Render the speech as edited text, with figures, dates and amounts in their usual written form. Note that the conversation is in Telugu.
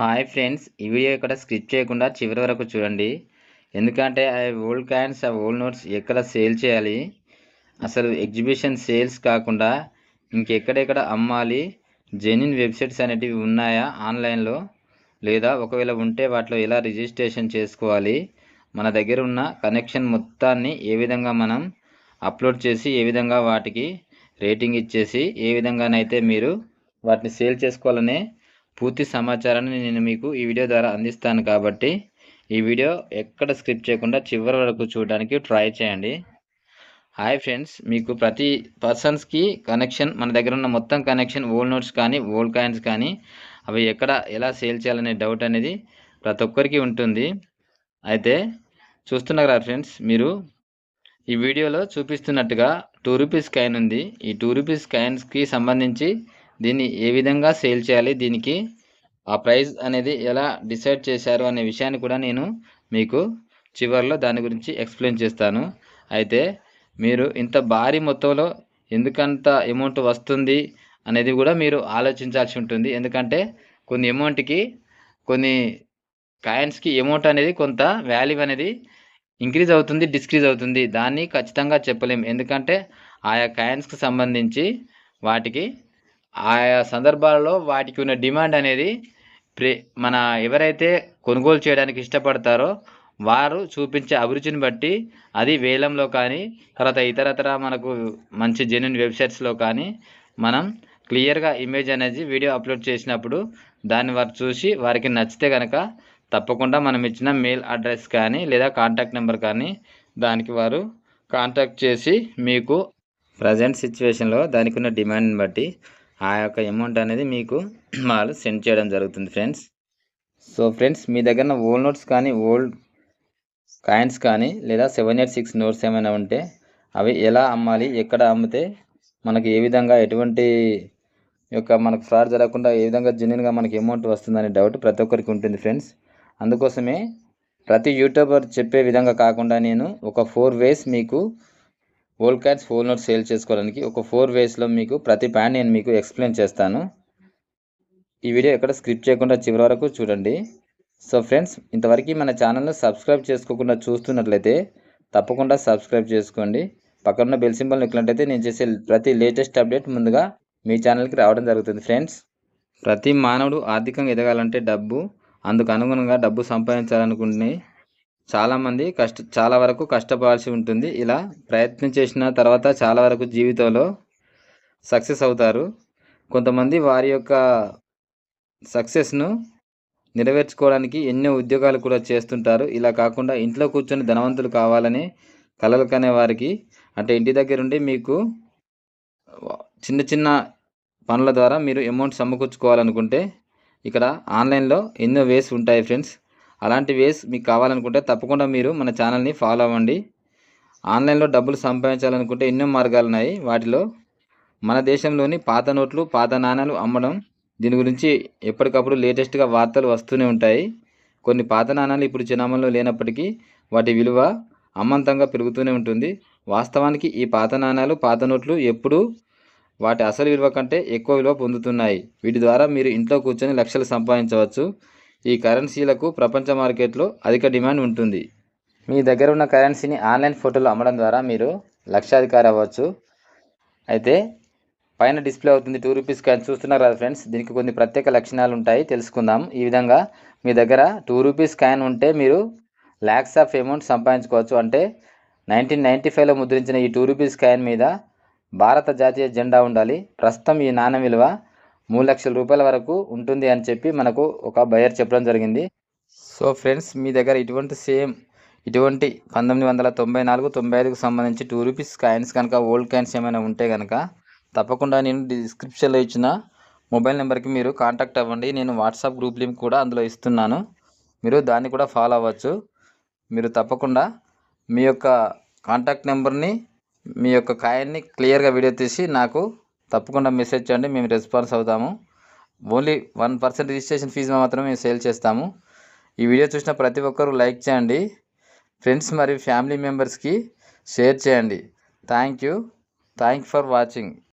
హాయ్ ఫ్రెండ్స్, ఈ వీడియో ఇక్కడ స్కిప్ చేయకుండా చివరి వరకు చూడండి. ఎందుకంటే ఓల్డ్ కాయిన్స్ ఓల్డ్ నోట్స్ ఎక్కడ సేల్ చేయాలి, అసలు ఎగ్జిబిషన్ సేల్స్ కాకుండా ఇంకెక్కడెక్కడ అమ్మాలి, జెన్యున్ వెబ్సైట్స్ అనేటివి ఉన్నాయా ఆన్లైన్లో, లేదా ఒకవేళ ఉంటే వాటిలో ఎలా రిజిస్ట్రేషన్ చేసుకోవాలి, మన దగ్గర ఉన్న కనెక్షన్ మొత్తాన్ని ఏ విధంగా మనం అప్లోడ్ చేసి ఏ విధంగా వాటికి రేటింగ్ ఇచ్చేసి ఏ విధంగానైతే మీరు వాటిని సేల్ చేసుకోవాలనే పూర్తి సమాచారాన్ని నేను మీకు ఈ వీడియో ద్వారా అందిస్తాను. కాబట్టి ఈ వీడియో ఎక్కడ స్కిప్ చేయకుండా చివరి వరకు చూడడానికి ట్రై చేయండి. హాయ్ ఫ్రెండ్స్, మీకు ప్రతి పర్సన్స్కి కనెక్షన్, మన దగ్గర ఉన్న మొత్తం కనెక్షన్ ఓల్డ్ నోట్స్ కానీ ఓల్డ్ కాయిన్స్ కానీ అవి ఎక్కడ ఎలా సేల్ చేయాలనే డౌట్ అనేది ప్రతి ఒక్కరికి ఉంటుంది. అయితే చూస్తున్నారు కదా ఫ్రెండ్స్, మీరు ఈ వీడియోలో చూపిస్తున్నట్టుగా 2 రూపీస్ కాయిన్ ఉంది. ఈ 2 రూపీస్ కాయిన్స్కి సంబంధించి దీన్ని ఏ విధంగా సేల్ చేయాలి, దీనికి ఆ ప్రైస్ అనేది ఎలా డిసైడ్ చేశారు అనే విషయాన్ని కూడా నేను మీకు చివరిలో దాని గురించి ఎక్స్ప్లెయిన్ చేస్తాను. అయితే మీరు ఇంత భారీ మొత్తంలో ఎందుకంత అమౌంట్ వస్తుంది అనేది కూడా మీరు ఆలోచించాల్సి ఉంటుంది. ఎందుకంటే కొన్ని అమౌంట్కి, కొన్ని కాయిన్స్కి అమౌంట్ అనేది కొంత వాల్యూ అనేది ఇంక్రీజ్ అవుతుంది, డిస్క్రీజ్ అవుతుంది. దాన్ని ఖచ్చితంగా చెప్పలేము. ఎందుకంటే ఆయా కాయిన్స్కి సంబంధించి వాటికి ఆయా సందర్భాలలో వాటికి ఉన్న డిమాండ్ అనేది మన ఎవరైతే కొనుగోలు చేయడానికి ఇష్టపడతారో వారు చూపించే అభిరుచిని బట్టి అది వేలంలో కానీ, తర్వాత ఇతరతర మనకు మంచి జెన్యున్ వెబ్సైట్స్లో కానీ మనం క్లియర్గా ఇమేజ్ అనేది వీడియో అప్లోడ్ చేసినప్పుడు దాన్ని వారు చూసి వారికి నచ్చితే కనుక తప్పకుండా మనం ఇచ్చిన మెయిల్ అడ్రస్ కానీ లేదా కాంటాక్ట్ నెంబర్ కానీ దానికి వారు కాంటాక్ట్ చేసి మీకు ప్రజెంట్ సిచ్యువేషన్లో దానికి ఉన్న డిమాండ్ని బట్టి ఆ యొక్క అమౌంట్ అనేది మీకు వాళ్ళు సెండ్ చేయడం జరుగుతుంది ఫ్రెండ్స్. సో ఫ్రెండ్స్, మీ దగ్గర ఓల్డ్ నోట్స్ కానీ ఓల్డ్ కాయిన్స్ కానీ లేదా 786 నోట్స్ ఏమైనా ఉంటే అవి ఎలా అమ్మాలి, ఎక్కడ అమ్మితే మనకి ఏ విధంగా ఎటువంటి మనకు ఫ్రాడ్ జరగకుండా ఏ విధంగా జెన్యున్గా మనకి అమౌంట్ వస్తుందనే డౌట్ ప్రతి ఒక్కరికి ఉంటుంది ఫ్రెండ్స్. అందుకోసమే ప్రతి యూట్యూబర్ చెప్పే విధంగా కాకుండా నేను ఒక 4 వేస్ మీకు old coins old notes sale చేసుకోవడానికి ఒక 4 వేస్లో మీకు ప్రతి పాయింట్ నేను మీకు ఎక్స్ప్లెయిన్ చేస్తాను. ఈ వీడియో ఎక్కడ స్కిప్ చేయకుండా చివరి వరకు చూడండి. సో ఫ్రెండ్స్, ఇంతవరకు మన ఛానల్ను సబ్స్క్రైబ్ చేసుకోకుండా చూస్తున్నట్లయితే తప్పకుండా సబ్స్క్రైబ్ చేసుకోండి. పక్కన బెల్ సింబల్ నొక్కినట్లయితే నేను చేసే ప్రతి లేటెస్ట్ అప్డేట్ ముందుగా మీ ఛానల్కి రావడం జరుగుతుంది ఫ్రెండ్స్. ప్రతి మానవుడు ఆర్థికంగా ఎదగాలంటే అందుకు అనుగుణంగా డబ్బు సంపాదించాలనుకుంటే చాలామంది చాలా వరకు కష్టపడాల్సి ఉంటుంది. ఇలా ప్రయత్నం చేసిన తర్వాత చాలా వరకు జీవితంలో సక్సెస్ అవుతారు. కొంతమంది వారి యొక్క సక్సెస్ను నెరవేర్చుకోవడానికి ఎన్నో ఉద్యోగాలు కూడా చేస్తుంటారు. ఇలా కాకుండా ఇంట్లో కూర్చొని ధనవంతులు కావాలని కలలు కనే వారికి, అంటే ఇంటి దగ్గర ఉండి మీకు చిన్న చిన్న పనుల ద్వారా మీరు అమౌంట్ సమకూర్చుకోవాలనుకుంటే ఇక్కడ ఆన్లైన్లో ఎన్నో వేస్ ఉంటాయి ఫ్రెండ్స్. అలాంటి వేస్ మీకు కావాలనుకుంటే తప్పకుండా మీరు మన ఛానల్ని ఫాలో అవ్వండి. ఆన్లైన్లో డబ్బులు సంపాదించాలనుకుంటే ఎన్నో మార్గాలు ఉన్నాయి. వాటిలో మన దేశంలోని పాత నోట్లు, పాత నాణాలు అమ్మడం, దీని గురించి ఎప్పటికప్పుడు లేటెస్ట్గా వార్తలు వస్తూనే ఉంటాయి. కొన్ని పాత నాణాలు ఇప్పుడు చలామణిలో లేనప్పటికీ వాటి విలువ అమాంతంగా పెరుగుతూనే ఉంటుంది. వాస్తవానికి ఈ పాత నాణాలు, పాత నోట్లు ఎప్పుడూ వాటి అసలు విలువ కంటే ఎక్కువ విలువ పొందుతున్నాయి. వీటి ద్వారా మీరు ఇంట్లో కూర్చొని లక్షలు సంపాదించవచ్చు. ఈ కరెన్సీలకు ప్రపంచ మార్కెట్లో అధిక డిమాండ్ ఉంటుంది. మీ దగ్గర ఉన్న కరెన్సీని ఆన్లైన్ ఫోటోలు అమ్మడం ద్వారా మీరు లక్షాధికారి అవ్వచ్చు. అయితే పైన డిస్ప్లే అవుతుంది 2 రూపీస్ కాయిన్, చూస్తున్నారు కదా ఫ్రెండ్స్. దీనికి కొన్ని ప్రత్యేక లక్షణాలు ఉంటాయి, తెలుసుకుందాం. ఈ విధంగా మీ దగ్గర 2 రూపీస్ కాయిన్ ఉంటే మీరు ల్యాక్స్ ఆఫ్ అమౌంట్ సంపాదించుకోవచ్చు. అంటే 1995లో ముద్రించిన ఈ 2 రూపీస్ కాయిన్ మీద భారత జాతీయ జెండా ఉండాలి. ప్రస్తుతం ఈ నాణ్యం విలువ 3 లక్షల రూపాయల వరకు ఉంటుంది అని చెప్పి మనకు ఒక బయర్ చెప్పడం జరిగింది. సో ఫ్రెండ్స్, మీ దగ్గర ఇటువంటి 1994, 95కు సంబంధించి 2 రూపీస్ కాయిన్స్ కనుక ఓల్డ్ కాయిన్స్ ఏమైనా ఉంటే కనుక తప్పకుండా నేను డిస్క్రిప్షన్లో ఇచ్చిన మొబైల్ నెంబర్కి మీరు కాంటాక్ట్ అవ్వండి. నేను వాట్సాప్ గ్రూప్ లింక్ కూడా అందులో ఇస్తున్నాను. మీరు దాన్ని కూడా ఫాలో అవ్వచ్చు. మీరు తప్పకుండా మీ యొక్క కాంటాక్ట్ నెంబర్ని, మీ యొక్క కాయిన్ని క్లియర్గా వీడియో తీసి నాకు తప్పకుండా మెసేజ్ చేయండి. మేము రెస్పాన్స్ అవుతాము. ఓన్లీ 1% రిజిస్ట్రేషన్ ఫీజు మాత్రమే మేము సేల్ చేస్తాము. ఈ వీడియో చూసిన ప్రతి ఒక్కరూ లైక్ చేయండి. ఫ్రెండ్స్ మరియు ఫ్యామిలీ మెంబర్స్కి షేర్ చేయండి. Thank you for watching.